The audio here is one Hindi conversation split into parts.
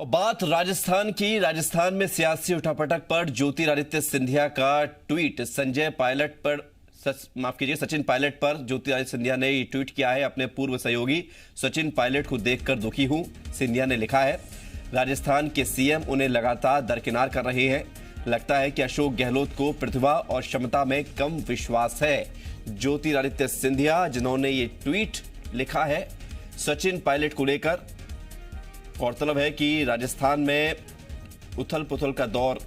और बात राजस्थान की। राजस्थान में सियासी उठापटक पर ज्योतिरादित्य सिंधिया का ट्वीट संजय पायलट पर सचिन पायलट पर ज्योतिरादित्य सिंधिया ने ये ट्वीट किया है। अपने पूर्व सहयोगी सचिन पायलट को देखकर दुखी हूं, सिंधिया ने लिखा है। राजस्थान के सीएम उन्हें लगातार दरकिनार कर रहे हैं। लगता है कि अशोक गहलोत को प्रतिभा और क्षमता में कम विश्वास है। ज्योतिरादित्य सिंधिया जिन्होंने ये ट्वीट लिखा है सचिन पायलट को लेकर। गौरतलब है कि राजस्थान में उथल पुथल का दौर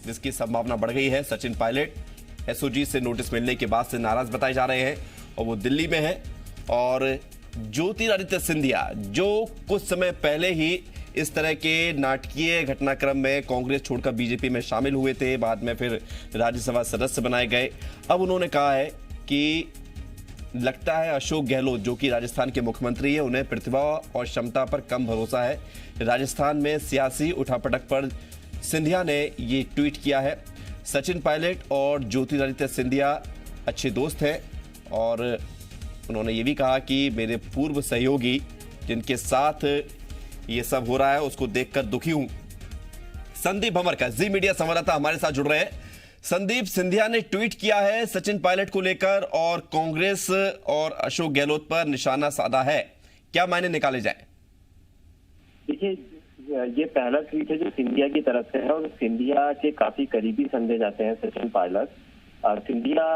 जिसकी संभावना बढ़ गई है। सचिन पायलट एसओजी से नोटिस मिलने के बाद से नाराज बताए जा रहे हैं और वो दिल्ली में है। और ज्योतिरादित्य सिंधिया जो कुछ समय पहले ही इस तरह के नाटकीय घटनाक्रम में कांग्रेस छोड़कर बीजेपी में शामिल हुए थे, बाद में फिर राज्यसभा सदस्य बनाए गए। अब उन्होंने कहा है कि लगता है अशोक गहलोत जो कि राजस्थान के मुख्यमंत्री है, उन्हें प्रतिभा और क्षमता पर कम भरोसा है। राजस्थान में सियासी उठापटक पर सिंधिया ने ये ट्वीट किया है। सचिन पायलट और ज्योतिरादित्य सिंधिया अच्छे दोस्त हैं और उन्होंने ये भी कहा कि मेरे पूर्व सहयोगी जिनके साथ ये सब हो रहा है उसको देखकर दुखी हूं। संदीप भमरकर जी मीडिया संवाददाता हमारे साथ जुड़ रहे हैं। संदीप, सिंधिया ने ट्वीट किया है सचिन पायलट को लेकर और कांग्रेस और अशोक गहलोत पर निशाना साधा है, क्या मायने निकाले जाए? देखिए, ये पहला ट्वीट है जो सिंधिया की तरफ से है और सिंधिया के काफी करीबी समझे जाते हैं सचिन पायलट। सिंधिया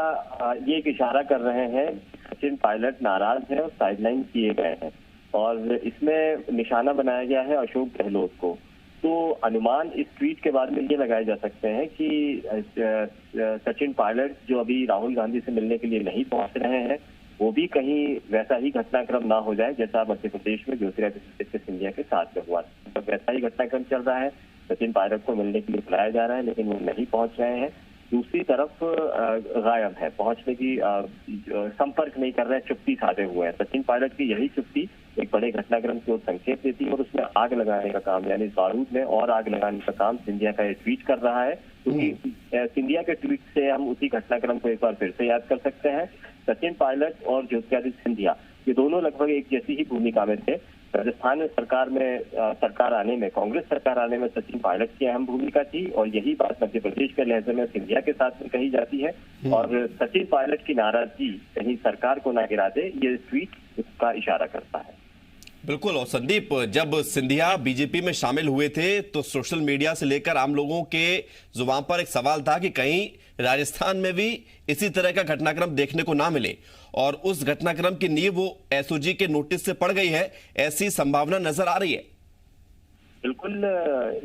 ये एक इशारा कर रहे हैं सचिन पायलट नाराज है और साइडलाइन किए गए हैं और इसमें निशाना बनाया गया है अशोक गहलोत को। तो अनुमान इस ट्वीट के बाद में ये लगाए जा सकते हैं कि सचिन पायलट जो अभी राहुल गांधी से मिलने के लिए नहीं पहुंच रहे हैं, वो भी कहीं वैसा ही घटनाक्रम ना हो जाए जैसा मध्य प्रदेश में ज्योतिरादित्य सिंधिया के साथ में हुआ। तो वैसा ही घटनाक्रम चल रहा है। सचिन पायलट को मिलने के लिए बुलाया जा रहा है लेकिन वो नहीं पहुंच रहे हैं। दूसरी तरफ गायब है, पहुंचने की संपर्क नहीं कर रहे हैं, चुप्पी साधे हुए हैं। सचिन पायलट की यही चुप्पी एक बड़े घटनाक्रम की ओर संकेत देती है और उसमें आग लगाने का काम, यानी बारूद में और आग लगाने का काम सिंधिया का ये ट्वीट कर रहा है। क्योंकि सिंधिया के ट्वीट से हम उसी घटनाक्रम को एक बार फिर से याद कर सकते हैं। सचिन पायलट और ज्योतिरादित्य सिंधिया ये दोनों लगभग एक जैसी ही भूमिका में थे। राजस्थान में सरकार आने में, कांग्रेस सरकार आने में सचिन पायलट की अहम भूमिका थी और यही बात मध्य प्रदेश के लहजे में सिंधिया के साथ में कही जाती है। और सचिन पायलट की नाराजगी कहीं सरकार को ना गिरा दे, ये ट्वीट उसका इशारा करता है। बिल्कुल। और संदीप, जब सिंधिया बीजेपी में शामिल हुए थे तो सोशल मीडिया से लेकर आम लोगों के जुबान पर एक सवाल था कि कहीं राजस्थान में भी इसी तरह का घटनाक्रम देखने को ना मिले और उस घटनाक्रम की नींव वो एसओजी के नोटिस से पड़ गई है, ऐसी संभावना नजर आ रही है। बिल्कुल,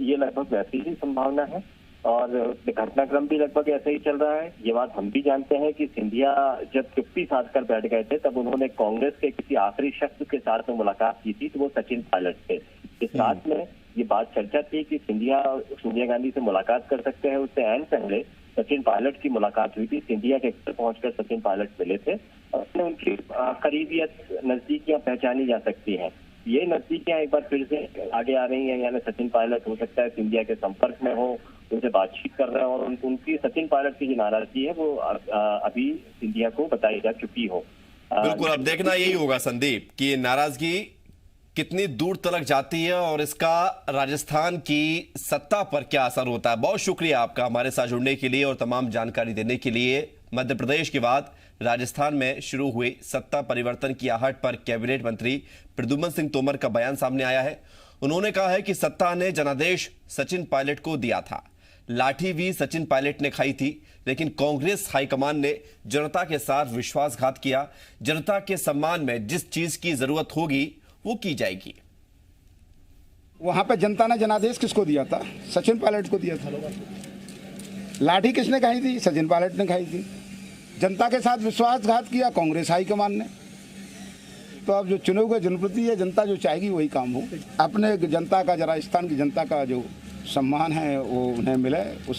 ये लगभग वैसी ही संभावना है और घटनाक्रम भी लगभग ऐसा ही चल रहा है। ये बात हम भी जानते हैं कि सिंधिया जब चुप्पी साध कर बैठ गए थे तब उन्होंने कांग्रेस के किसी आखिरी शख्स के साथ में मुलाकात की थी, तो वो सचिन पायलट थे। इस साथ में ये बात चर्चा थी कि सिंधिया सोनिया गांधी से मुलाकात कर सकते हैं। उससे ऐन पहले सचिन पायलट की मुलाकात हुई थी। सिंधिया के घर पहुंचकर सचिन पायलट मिले थे और उनकी करीबियत, नजदीकियां पहचानी जा सकती हैं। ये नजदीकियां एक बार फिर से आगे आ रही हैं, यानी सचिन पायलट हो सकता है सिंधिया के संपर्क में हो, उनसे बातचीत कर रहे हैं और उनकी सचिन पायलट की जो नाराजगी है वो अभी सिंधिया को बताई जा चुकी हो। बिल्कुल, अब देखना यही होगा संदीप कि नाराजगी कितनी दूर तक जाती है और इसका राजस्थान की सत्ता पर क्या असर होता है। बहुत शुक्रिया आपका हमारे साथ जुड़ने के लिए और तमाम जानकारी देने के लिए। मध्य प्रदेश के बाद राजस्थान में शुरू हुई सत्ता परिवर्तन की आहट पर कैबिनेट मंत्री प्रद्युम्न सिंह तोमर का बयान सामने आया है। उन्होंने कहा है कि सत्ता ने जनादेश सचिन पायलट को दिया था, लाठी भी सचिन पायलट ने खाई थी, लेकिन कांग्रेस हाईकमान ने जनता के साथ विश्वासघात किया। जनता के सम्मान में जिस चीज की जरूरत होगी वो की जाएगी। वहां पे जनता ने जनादेश किसको दिया था? सचिन पायलट को दिया था। लाठी किसने खाई थी? सचिन पायलट ने खाई थी। जनता के साथ विश्वासघात किया कांग्रेस हाईकमान ने। तो अब जो चुने हुए जनप्रति है, जनता जो चाहेगी वही काम हो। अपने जनता का, राजस्थान की जनता का जो सम्मान है वो उन्हें मिले, उस